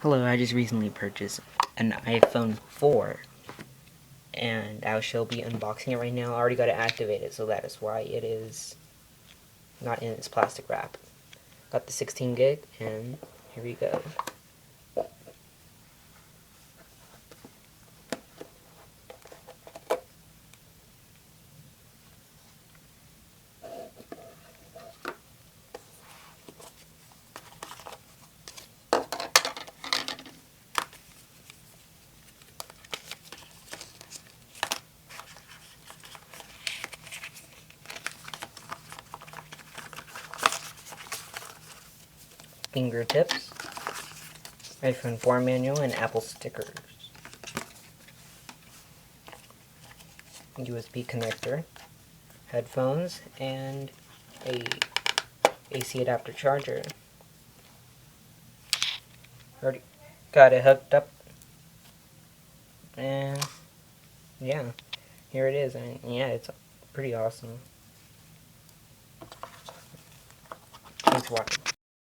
Hello, I just recently purchased an iPhone 4 and I shall be unboxing it right now. I already got it activated, so that is why it is not in its plastic wrap. Got the 16 gig and here we go. Fingertips, iPhone 4 manual, and Apple stickers. USB connector, headphones, and a AC adapter charger. Already got it hooked up, and yeah, here it is. And yeah, it's pretty awesome. Thanks for watching.